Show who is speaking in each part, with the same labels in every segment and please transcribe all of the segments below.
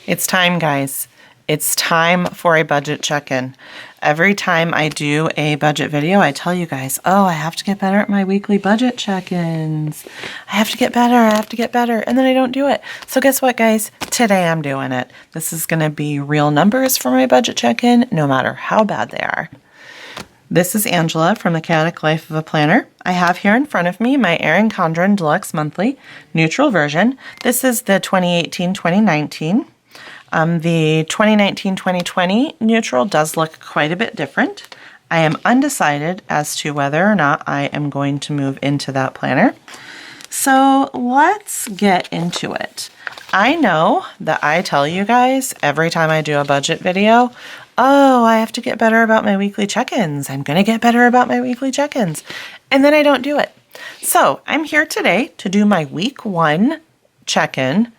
Speaker 1: It's time, guys. It's time for a budget check-in. Every time I do a budget video, I tell you guys, oh, I have to get better at my weekly budget check-ins. I have to get better, and then I don't do it. So guess what, guys? Today I'm doing it. This is going to be real numbers for my budget check-in, no matter how bad they are. This is Angela from The Chaotic Life of a Planner. I have here in front of me my Erin Condren Deluxe Monthly Neutral version. This is the 2018-2019. The 2019-2020 neutral does look quite a bit different. I am undecided as to whether or not I am going to move into that planner. So let's get into it. I know that I tell you guys every time I do a budget video, oh, I have to get better about my weekly check-ins. I'm going to get better about my weekly check-ins. And then I don't do it. So I'm here today to do my week 1 check-in.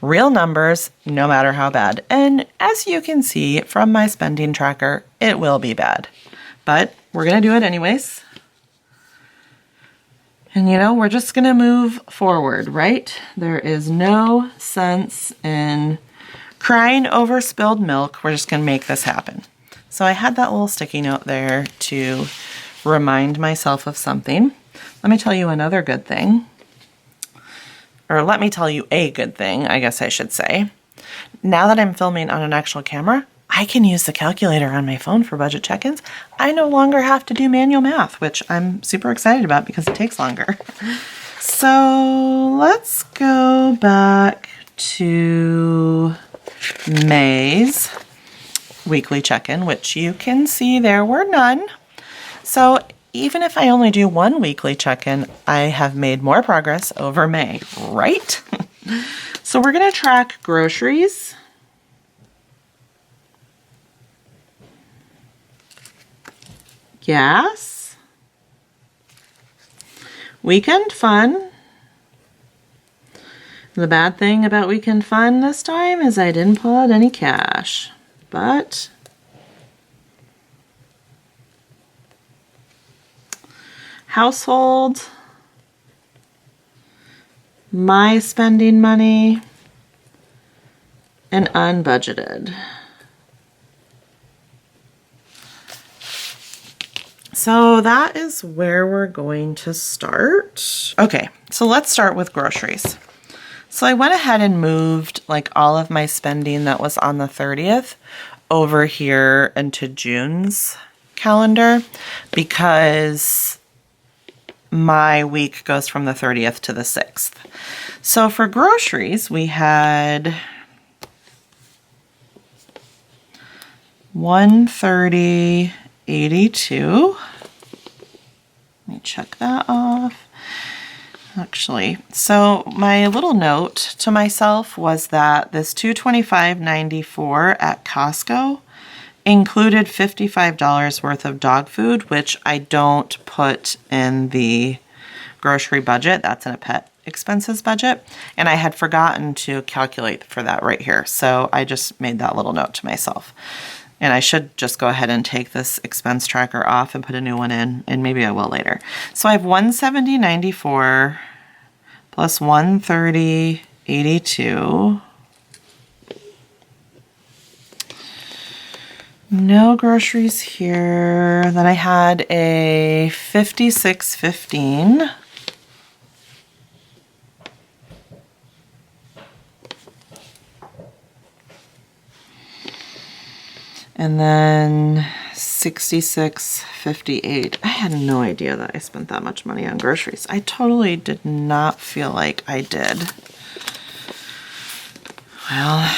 Speaker 1: Real numbers, no matter how bad. And as you can see from my spending tracker, it will be bad. But we're going to do it anyways. And you know, we're just going to move forward, right? There is no sense in crying over spilled milk. We're just going to make this happen. So I had that little sticky note there to remind myself of something. Let me tell you another good thing. Or let me tell you a good thing, I guess I should say. Now that I'm filming on an actual camera, I can use the calculator on my phone for budget check-ins. I no longer have to do manual math, which I'm super excited about because it takes longer. So let's go back to May's weekly check-in, which you can see there were none. So even if I only do one weekly check-in, I have made more progress over May, right? So we're going to track groceries, gas, weekend fun. The bad thing about weekend fun this time is I didn't pull out any cash, but household, my spending money, and unbudgeted. So that is where we're going to start. Okay, so let's start with groceries. So I went ahead and moved like all of my spending that was on the 30th over here into June's calendar because my week goes from the 30th to the 6th. So for groceries, we had $130.82. Let me check that off. Actually, so my little note to myself was that this $225.94 at Costco included $55 worth of dog food, which I don't put in the grocery budget. That's in a pet expenses budget. And I had forgotten to calculate for that right here. So I just made that little note to myself. And I should just go ahead and take this expense tracker off and put a new one in, and maybe I will later. So I have $170.94 plus $130.82. No groceries here. Then I had a $56.15. And then $66.58. I had no idea that I spent that much money on groceries. I totally did not feel like I did. Well,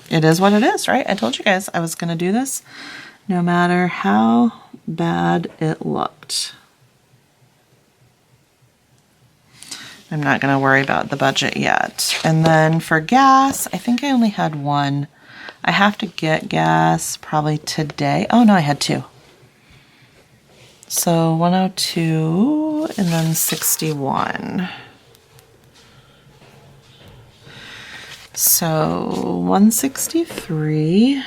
Speaker 1: it is what it is, right? I told you guys I was going to do this no matter how bad it looked. I'm not going to worry about the budget yet. And then for gas, I think I only had one. I have to get gas probably today. Oh no, I had 2. So 102 and then 61. So 163.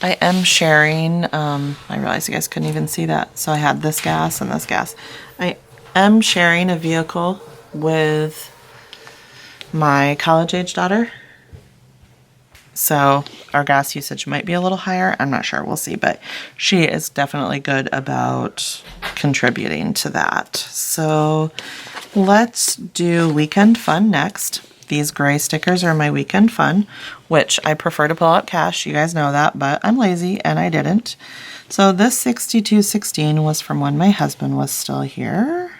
Speaker 1: I am sharing, I realized you guys couldn't even see that. So I had this gas and this gas. I am sharing a vehicle with my college-age daughter. So our gas usage might be a little higher. I'm not sure. We'll see. But she is definitely good about contributing to that. So let's do weekend fun next. These gray stickers are my weekend fun, which I prefer to pull out cash. You guys know that, but I'm lazy and I didn't. So this $62.16 was from when my husband was still here.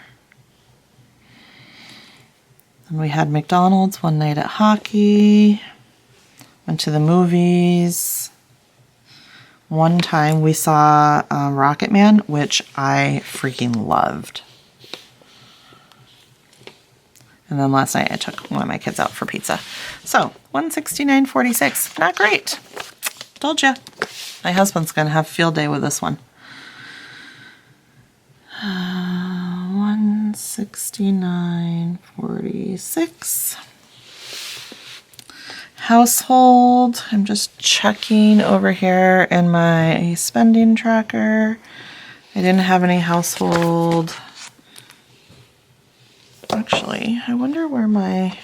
Speaker 1: And we had McDonald's one night at hockey. Went to the movies. One time we saw Rocket Man, which I freaking loved. And then last night I took one of my kids out for pizza. So $169.46, not great. Told ya. My husband's gonna have a field day with this one. $169.46. Household, I'm just checking over here in my spending tracker. I didn't have any household. Actually, I wonder where my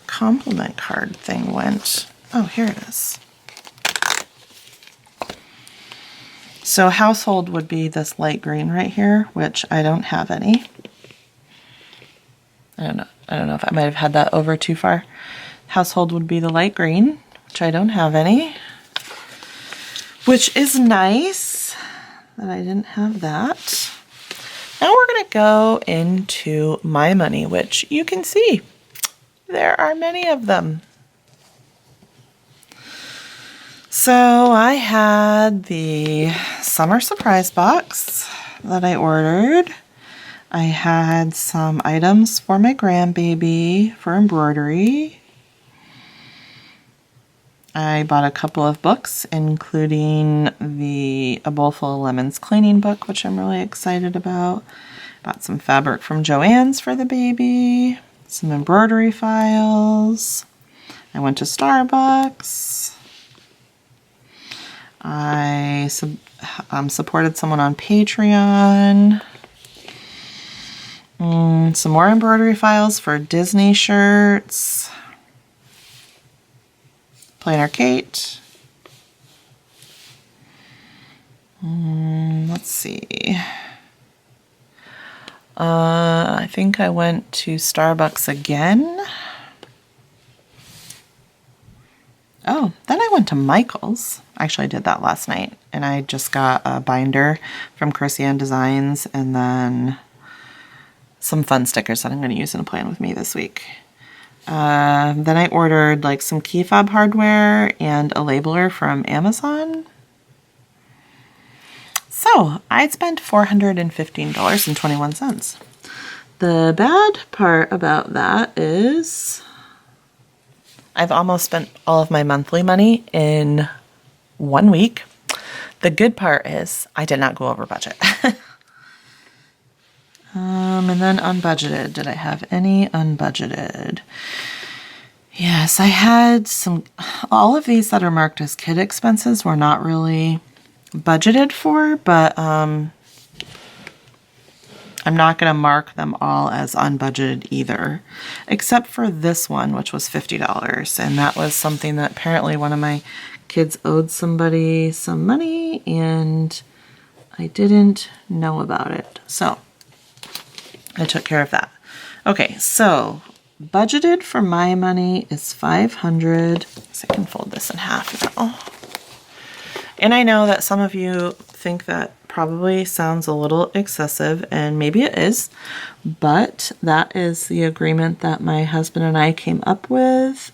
Speaker 1: compliment card thing went. Oh, here it is. So household would be this light green right here, which I don't have any. I don't know if I might have had that over too far. Household would be the light green, which I don't have any, which is nice that I didn't have that. Now we're going to go into my money, which you can see there are many of them. So I had the summer surprise box that I ordered. I had some items for my grandbaby for embroidery. I bought a couple of books, including A Bowl Full of Lemons cleaning book, which I'm really excited about. Bought some fabric from Joann's for the baby, some embroidery files. I went to Starbucks. I supported someone on Patreon. Some more embroidery files for Disney shirts. Planner Cait. Let's see. I think I went to Starbucks again. Oh, then I went to Michael's. Actually, I did that last night. And I just got a binder from Chrissy Designs and then some fun stickers that I'm going to use in a plan with me this week. Then I ordered like some key fob hardware and a labeler from Amazon. So I spent $415.21. The bad part about that is I've almost spent all of my monthly money in 1 week. The good part is I did not go over budget. And then unbudgeted. Did I have any unbudgeted? Yes, I had some. All of these that are marked as kid expenses were not really budgeted for, but I'm not going to mark them all as unbudgeted either, except for this one, which was $50. And that was something that apparently one of my kids owed somebody some money, and I didn't know about it. So I took care of that. Okay, so budgeted for my money is $500. So I can fold this in half now. And I know that some of you think that probably sounds a little excessive, and maybe it is, but that is the agreement that my husband and I came up with.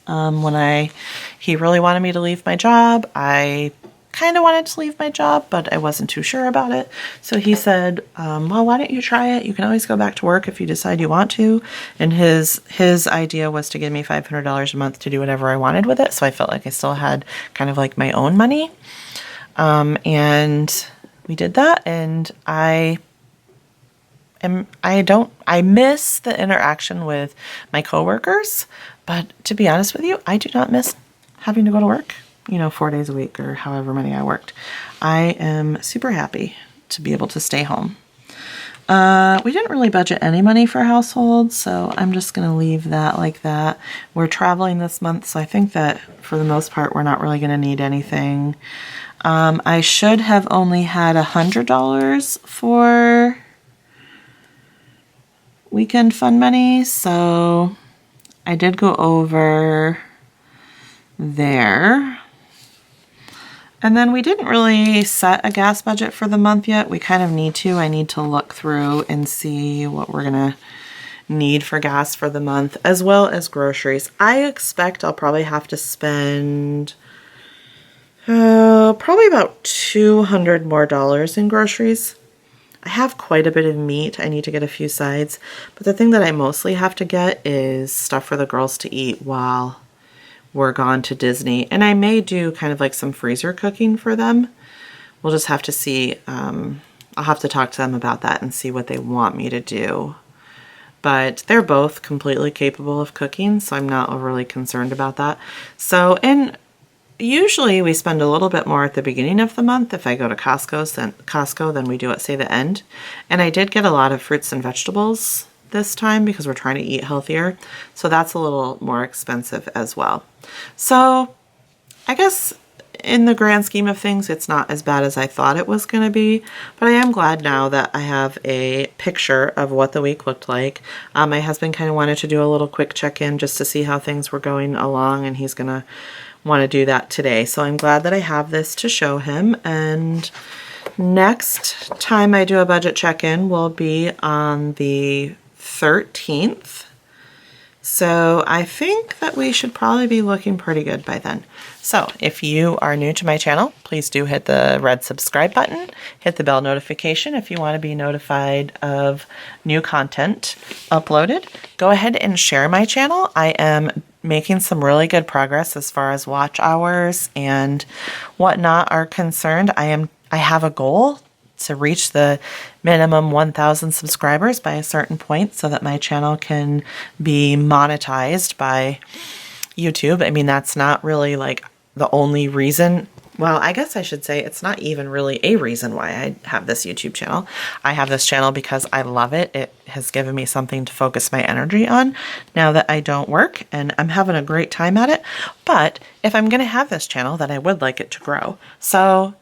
Speaker 1: He really wanted me to leave my job. I kind of wanted to leave my job, but I wasn't too sure about it. So he said, well, why don't you try it? You can always go back to work if you decide you want to. And his idea was to give me $500 a month to do whatever I wanted with it. So I felt like I still had kind of like my own money. And we did that, and I miss the interaction with my coworkers, but to be honest with you, I do not miss having to go to work, 4 days a week or however many I worked. I am super happy to be able to stay home. We didn't really budget any money for households, so I'm just going to leave that like that. We're traveling this month, so I think that for the most part, we're not really going to need anything. I should have only had $100 for weekend fun money, so I did go over there. And then we didn't really set a gas budget for the month yet. We kind of need to. I need to look through and see what we're gonna need for gas for the month, as well as groceries. I expect I'll probably have to spend probably about $200 more in groceries. I have quite a bit of meat. I need to get a few sides, but the thing that I mostly have to get is stuff for the girls to eat while we're gone to Disney. And I may do kind of like some freezer cooking for them. We'll just have to see. I'll have to talk to them about that and see what they want me to do. But they're both completely capable of cooking, so I'm not overly concerned about that. So, and usually we spend a little bit more at the beginning of the month if I go to Costco than we do at, say, the end. And I did get a lot of fruits and vegetables this time because we're trying to eat healthier. So that's a little more expensive as well. So I guess in the grand scheme of things, it's not as bad as I thought it was going to be, but I am glad now that I have a picture of what the week looked like. My husband kind of wanted to do a little quick check-in just to see how things were going along, and he's going to want to do that today. So I'm glad that I have this to show him. And next time I do a budget check-in will be on the 13th. So I think that we should probably be looking pretty good by then. So if you are new to my channel, please do hit the red subscribe button, hit the bell notification if you want to be notified of new content uploaded. Go ahead and share my channel. I am making some really good progress as far as watch hours and whatnot are concerned. I have a goal to reach the minimum 1,000 subscribers by a certain point so that my channel can be monetized by YouTube. I mean, that's not really like the only reason. Well, I guess I should say it's not even really a reason why I have this YouTube channel. I have this channel because I love it. It has given me something to focus my energy on now that I don't work, and I'm having a great time at it. But if I'm going to have this channel, then I would like it to grow. So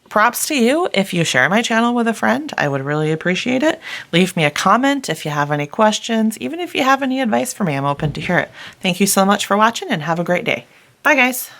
Speaker 1: props to you if you share my channel with a friend. I would really appreciate it. Leave me a comment if you have any questions. Even if you have any advice for me, I'm open to hear it. Thank you so much for watching and have a great day. Bye, guys.